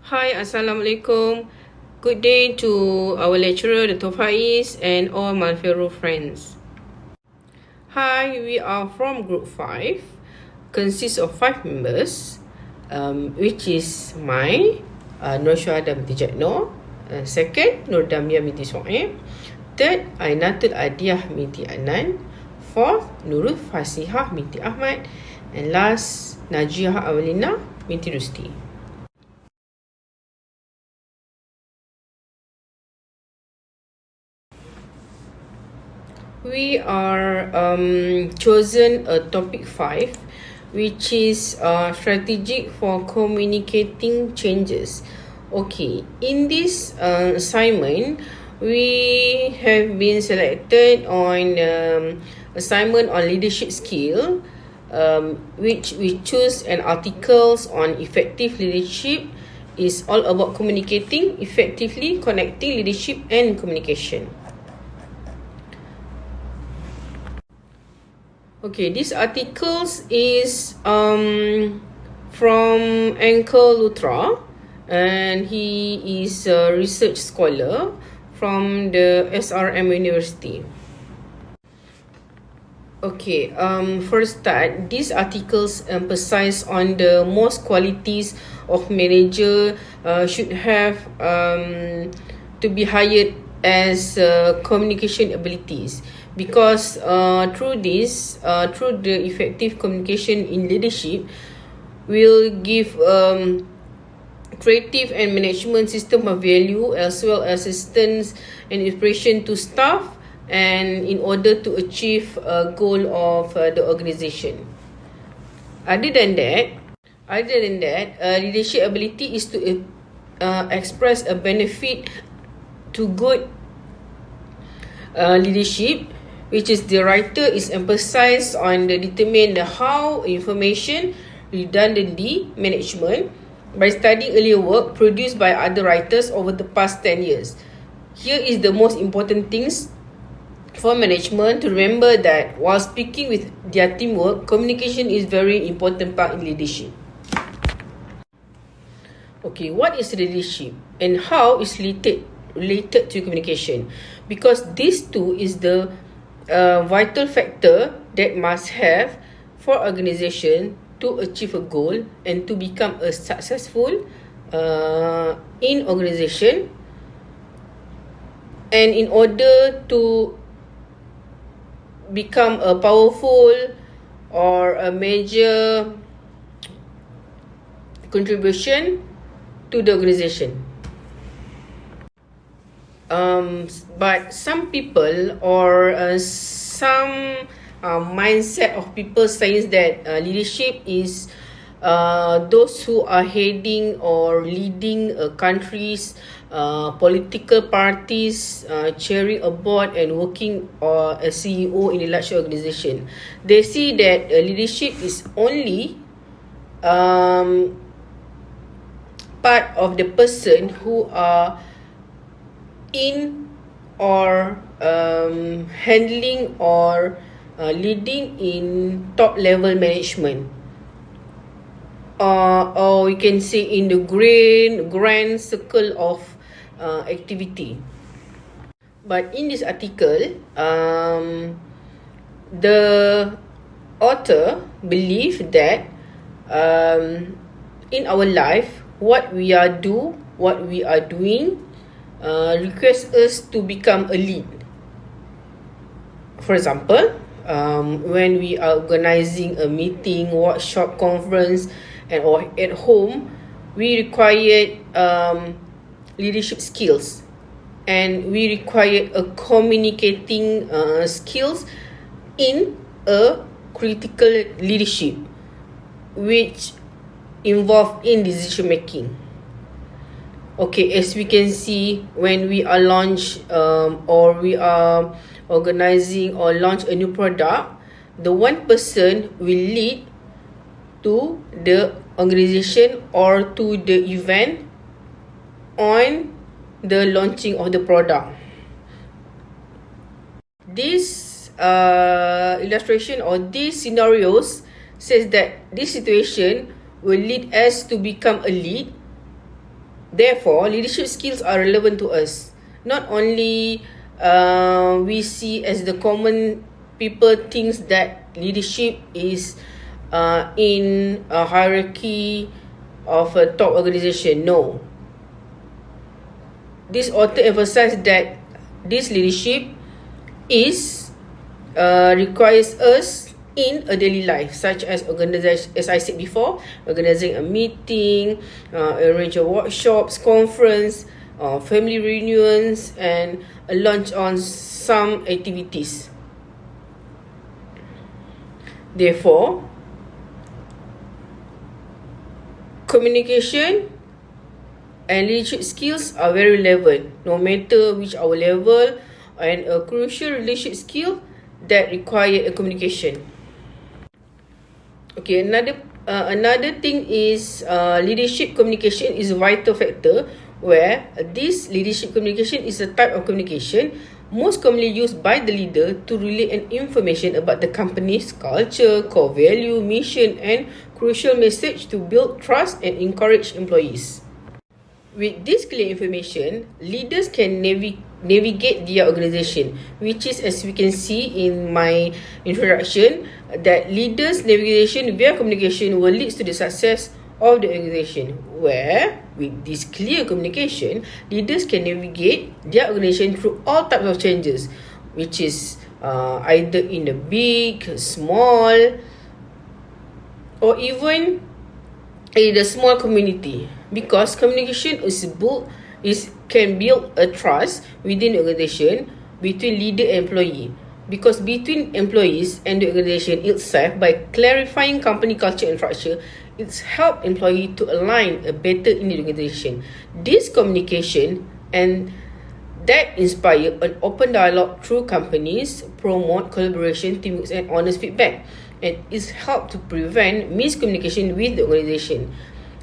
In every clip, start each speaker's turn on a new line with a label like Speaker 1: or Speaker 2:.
Speaker 1: Hi, Assalamualaikum. Good day to our lecturer, Dr. Faiz, and all my fellow friends. Hi, we are from Group 5, consists of 5 members, which is my Nur Syuhada binti Jatno, second, Nur Damia binti Soeb, third, Ainatul Adiah binti Anan, fourth, Nurul Fasihah binti Ahmad, and last, Najiah Awalina binti Rusti. We are chosen a topic 5, which is strategic for communicating changes. Okay, in this assignment, we have been selected on assignment on leadership skill, which we choose an articles on effective leadership is all about communicating effectively, connecting leadership and communication. Okay, this articles is from Ankur Luthra, and he is a research scholar from the SRM University. Okay, first start, these articles emphasize on the most qualities of manager should have to be hired as communication abilities, because through the effective communication in leadership will give creative and management system of value, as well as assistance and inspiration to staff, and in order to achieve a goal of the organization. Other than that, leadership ability is to express a benefit to good leadership, which is the writer is emphasized on the determine the how information redundantly management by studying earlier work produced by other writers over the past 10 years. Here is the most important things for management to remember, that while speaking with their teamwork, communication is very important part in leadership. Okay, what is leadership and how is related to communication? Because these two is the vital factor that must have for organization to achieve a goal and to become a successful in organization, and in order to become a powerful or a major contribution to the organization. But some people or some mindset of people says that leadership is those who are heading or leading countries, political parties, chairing a board and working as CEO in a large organization. They see that leadership is only part of the person who are in or handling or leading in top level management, or we can say in the grand circle of activity. But in this article, the author believe that in our life, what we are doing requires us to become a lead. For example, when we are organizing a meeting, workshop, conference, and or at home, we require leadership skills, and we require a communicating skills in a critical leadership, which involve in decision making. Okay, as we can see, when we are launch or we are organizing or launch a new product, the one person will lead to the organization or to the event on the launching of the product. This illustration or these scenarios says that this situation will lead us to become a lead Therefore, leadership skills are relevant to us. Not only we see as the common people thinks that leadership is in a hierarchy of a top organization. No. This author emphasized that this leadership is requires us in a daily life, such as organization, as I said before, organizing a meeting, arrange a workshops, conference, family reunions, and a launch on some activities. Therefore, communication and leadership skills are very relevant, no matter which our level, and a crucial leadership skill that require a communication. Okay, another thing is leadership communication is a vital factor, where this leadership communication is a type of communication most commonly used by the leader to relay an information about the company's culture, core value, mission, and crucial message to build trust and encourage employees. With this clear information, leaders can navigate their organization, which is, as we can see in my introduction, that leaders' navigation via communication will lead to the success of the organization, where with this clear communication, leaders can navigate their organization through all types of changes, which is either in the big, small, or even in a small community, because communication can build a trust within the organization between leader and employee, because between employees and the organization itself, by clarifying company culture and structure, it's helped employee to align better in the organization. This communication and that inspire an open dialogue through companies, promote collaboration, teamwork, and honest feedback, and is help to prevent miscommunication with the organization.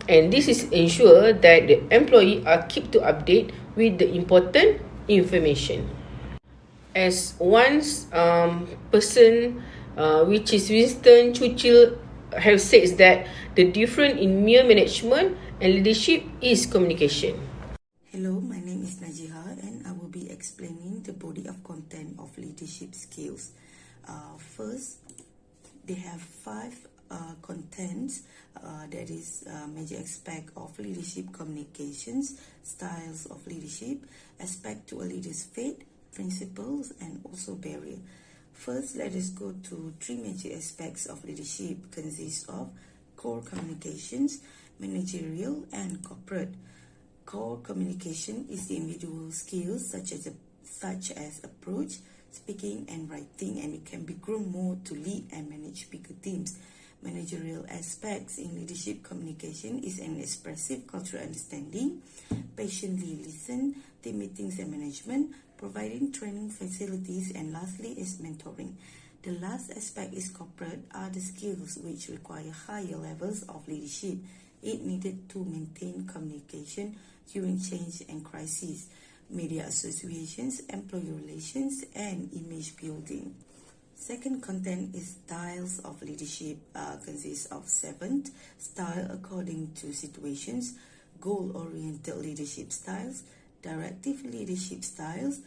Speaker 1: And this is ensure that the employee are kept to update with the important information. As one person, which is Winston Churchill, have said that the difference in mere management and leadership is communication.
Speaker 2: Hello, my name is Najiha and I will be explaining the body of content of leadership skills. First, they have five contents, that is major aspect of leadership communications, styles of leadership, aspect to a leader's faith, principles, and also barrier. First, let us go to three major aspects of leadership, consists of core communications, managerial, and corporate. Core communication is the individual skills such as approach, speaking, and writing, and it can be grown more to lead and manage bigger teams. Managerial aspects in leadership communication is an expressive cultural understanding, patiently listen, team meetings and management, providing training facilities, and lastly is mentoring. The last aspect is corporate, are the skills which require higher levels of leadership. It needed to maintain communication during change and crisis, media associations, employee relations, and image building. Second content is styles of leadership, consists of 7 style according to situations, goal-oriented leadership styles, directive leadership styles,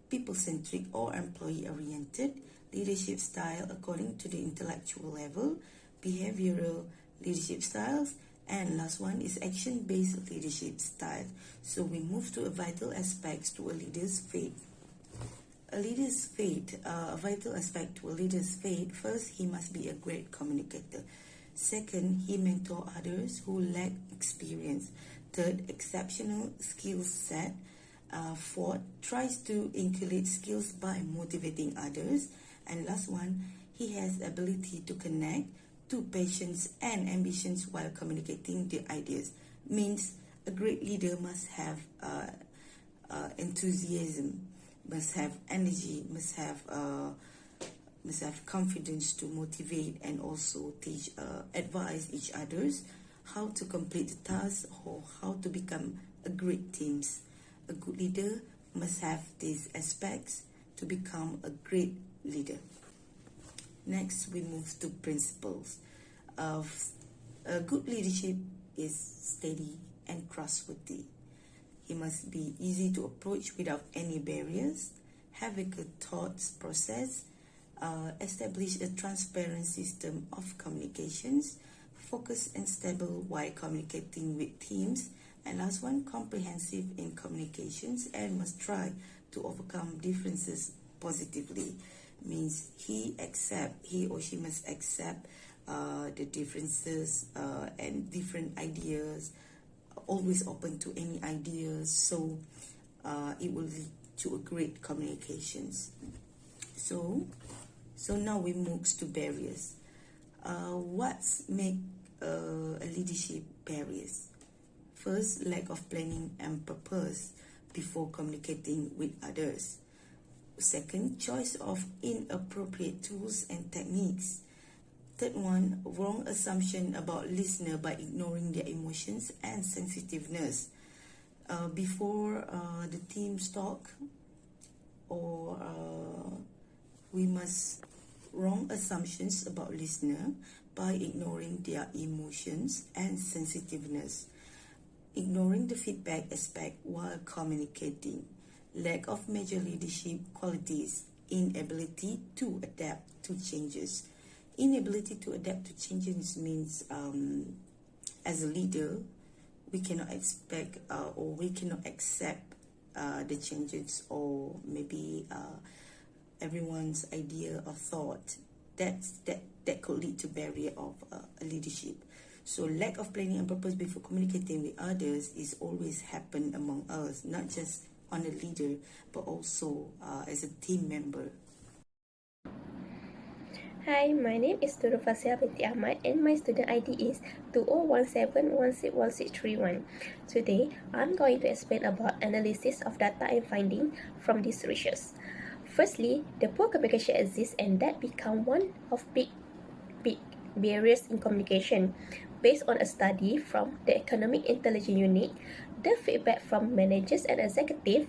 Speaker 2: people-centric or employee-oriented leadership style according to the intellectual level, behavioral leadership styles, and last one is action-based leadership style. So we move to a vital aspects to a leader's faith. A vital aspect to a leader's faith. First, he must be a great communicator. Second, he mentor others who lack experience. Third, exceptional skill set. Fourth, tries to inculcate skills by motivating others. And last one, he has ability to connect to patients and ambitions while communicating the ideas. Means a great leader must have enthusiasm, must have energy, must have confidence to motivate and also teach, advise each others how to complete the task or how to become a great teams. A good leader must have these aspects to become a great leader. Next, we move to principles. A good leadership is steady and trustworthy. He must be easy to approach without any barriers, have a good thoughts process, establish a transparent system of communications, focus and stable while communicating with teams, and last one, comprehensive in communications and must try to overcome differences positively. Means he or she must accept the differences and different ideas, always open to any ideas, so it will lead to a great communications. So now we move to barriers. What's make a leadership barriers? First, lack of planning and purpose before communicating with others. Second, choice of inappropriate tools and techniques. Third one, wrong assumption about listener by ignoring their emotions and sensitiveness. Before the team's talk, or we must wrong assumptions about listener by ignoring their emotions and sensitiveness. Ignoring the feedback aspect while communicating. Lack of major leadership qualities. Inability to adapt to changes. Inability to adapt to changes means as a leader, we cannot expect or we cannot accept the changes, or maybe everyone's idea or thought. That could lead to barrier of leadership. So lack of planning and purpose before communicating with others is always happen among us, not just on a leader, but also as a team member.
Speaker 3: Hi, my name is Nurul Fasia binti Ahmad and my student ID is 2017161631. Today, I'm going to explain about analysis of data and finding from these research. Firstly, the poor communication exists and that become one of big barriers in communication. Based on a study from the Economic Intelligence Unit, the feedback from managers and executives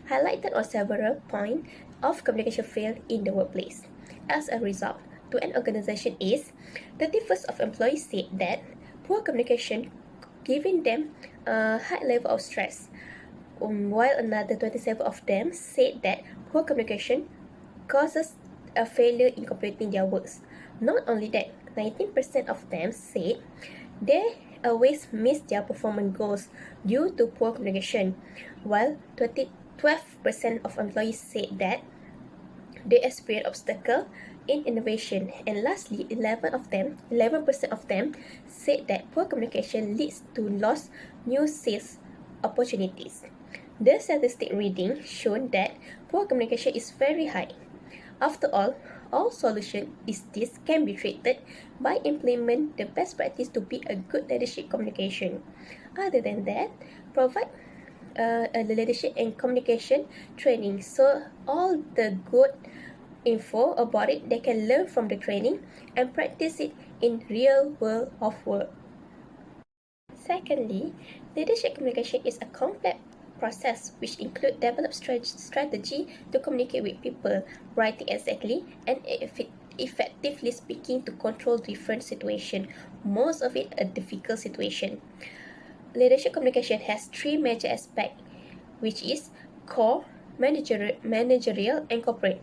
Speaker 3: highlighted on several points of communication failure in the workplace. As a result, to an organization is 31% of employees said that poor communication giving them a high level of stress, while another 27% of them said that poor communication causes a failure in completing their works. Not only that, 19% of them said they always miss their performance goals due to poor communication, while 12% of employees said that they experience obstacles in innovation, and lastly, 11% of them said that poor communication leads to lost new sales opportunities. The statistic reading shown that poor communication is very high. After all solution is this can be treated by implement the best practice to be a good leadership communication. Other than that, provide a leadership and communication training, so all the good info about it they can learn from the training and practice it in real world of work. Secondly, leadership communication is a complex process which include develop strategy to communicate with people, writing exactly and effectively speaking to control different situations, most of it a difficult situation. Leadership communication has three major aspects, which is core, managerial, and corporate.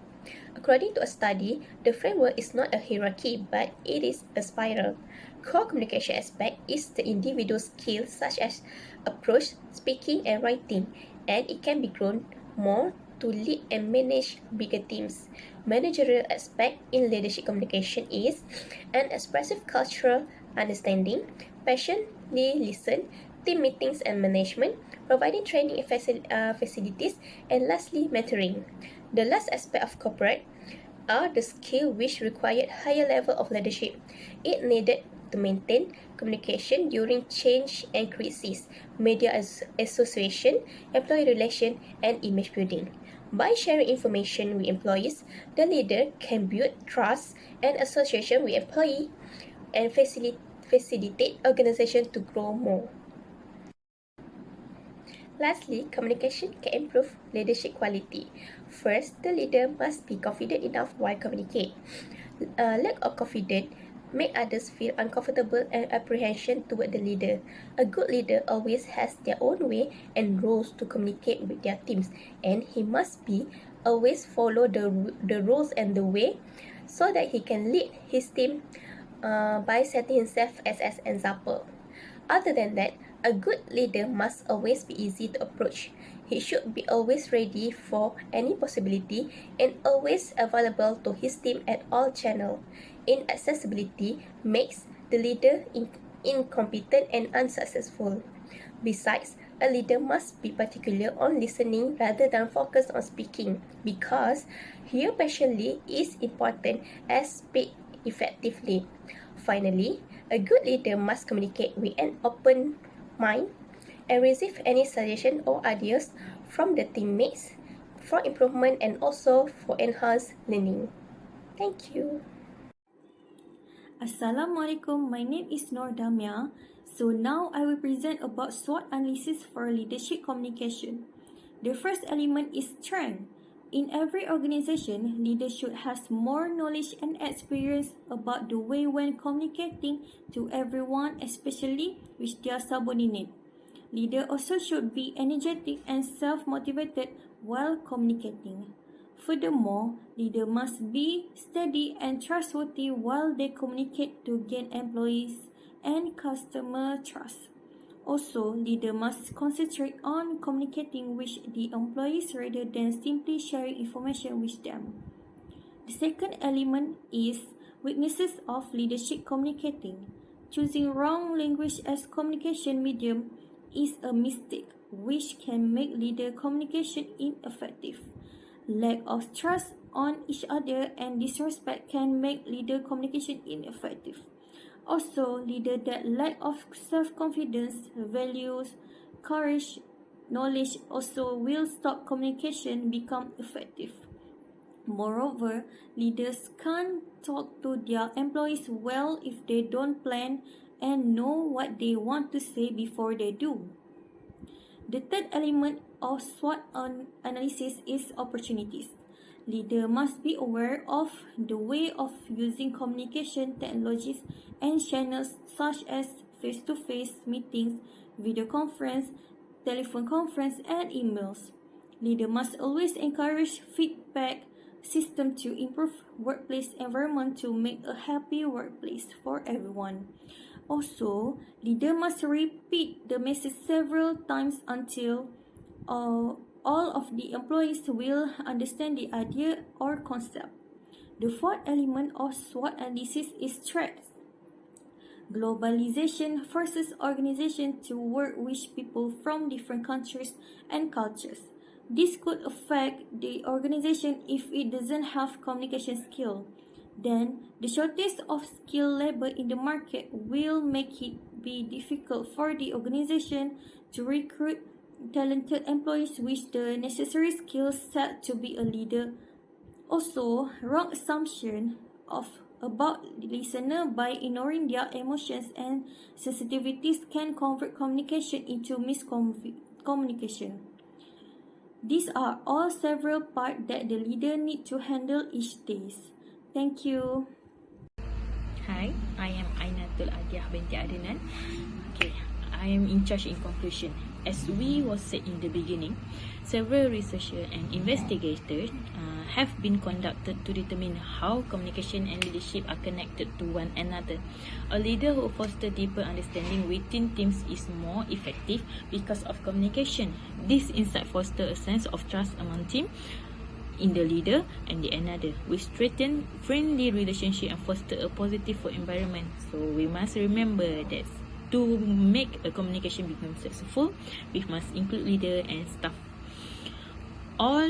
Speaker 3: According to a study, the framework is not a hierarchy, but it is a spiral. Core communication aspect is the individual skills such as approach, speaking, and writing, and it can be grown more to lead and manage bigger teams. Managerial aspect in leadership communication is an expressive cultural understanding, passionately listen, team meetings and management, providing training facilities, and lastly, mentoring. The last aspect of corporate are the skills which required higher level of leadership. It needed to maintain communication during change and crisis, media association, employee relation, and image building. By sharing information with employees, the leader can build trust and association with employee and facilitate organization to grow more. Lastly, communication can improve leadership quality. First, the leader must be confident enough while communicate. Lack of confidence make others feel uncomfortable and apprehension toward the leader. A good leader always has their own way and rules to communicate with their teams, and he must be always follow the rules and the way so that he can lead his team by setting himself as an example. Other than that, a good leader must always be easy to approach. He should be always ready for any possibility and always available to his team at all channels. Inaccessibility makes the leader incompetent and unsuccessful. Besides, a leader must be particular on listening rather than focus on speaking, because hear patiently is important as speak effectively. Finally, a good leader must communicate with an open mind and receive any suggestion or ideas from the teammates for improvement and also for enhanced learning. Thank you.
Speaker 4: Assalamualaikum, my name is Nur Damia. So now I will present about SWOT analysis for leadership communication. The first element is strength. In every organization, leaders should have more knowledge and experience about the way when communicating to everyone, especially with their subordinate. Leaders also should be energetic and self-motivated while communicating. Furthermore, leaders must be steady and trustworthy while they communicate to gain employees and customer trust. Also, leaders must concentrate on communicating with the employees rather than simply sharing information with them. The second element is weaknesses of leadership communicating. Choosing wrong language as communication medium is a mistake which can make leader communication ineffective. Lack of trust on each other and disrespect can make leader communication ineffective. Also, leaders that lack of self-confidence, values, courage, knowledge also will stop communication become effective. Moreover, leaders can't talk to their employees well if they don't plan and know what they want to say before they do. The third element of SWOT analysis is opportunities. Leaders must be aware of the way of using communication technologies and channels such as face-to-face meetings, video conference, telephone conference, and emails. Leaders must always encourage feedback system to improve workplace environment to make a happy workplace for everyone. Also, leaders must repeat the message several times until all of the employees will understand the idea or concept. The fourth element of SWOT analysis is threats. Globalization forces organizations to work with people from different countries and cultures. This could affect the organization if it doesn't have communication skill. Then, the shortage of skilled labor in the market will make it be difficult for the organization to recruit talented employees with the necessary skills set to be a leader. Also, wrong assumption about the listener by ignoring their emotions and sensitivities can convert communication into miscommunication. These are all several parts that the leader need to handle each day. Thank you.
Speaker 5: Hi, I am Ainatul Adiah binti Adnan. Okay, I am in charge in conclusion. As we was said in the beginning, several researchers and investigators have been conducted to determine how communication and leadership are connected to one another. A leader who fosters deeper understanding within teams is more effective because of communication. This insight fosters a sense of trust among team in the leader and the another, which strengthen friendly relationship and foster a positive work environment. So we must remember that to make a communication become successful, we must include leader and staff. All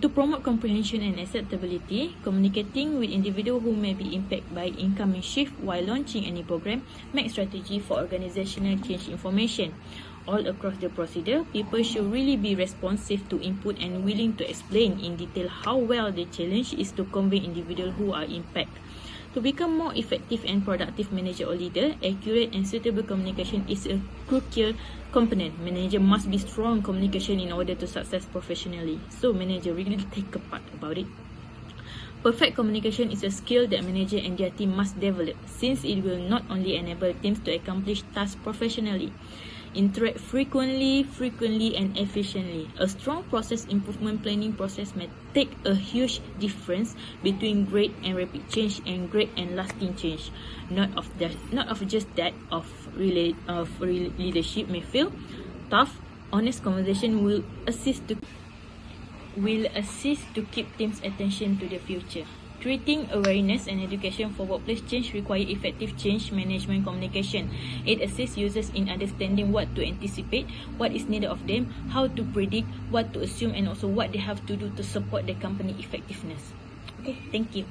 Speaker 5: to promote comprehension and acceptability, communicating with individuals who may be impacted by incoming shift while launching any program, make strategy for organizational change information. All across the procedure, people should really be responsive to input and willing to explain in detail how well the challenge is to convey individuals who are impacted. To become more effective and productive manager or leader, accurate and suitable communication is a crucial component. Manager must be strong communication in order to success professionally. So manager really take a part about it. Perfect communication is a skill that manager and their team must develop, since it will not only enable teams to accomplish tasks professionally, interact frequently and efficiently. A strong process improvement planning process may take a huge difference between great and rapid change and great and lasting change. Not of just that of leadership may feel tough. Honest conversation will assist to keep teams' attention to the future. Creating awareness and education for workplace change require effective change management communication. It assists users in understanding what to anticipate, what is needed of them, how to predict, what to assume, and also what they have to do to support the company effectiveness. Okay, thank you.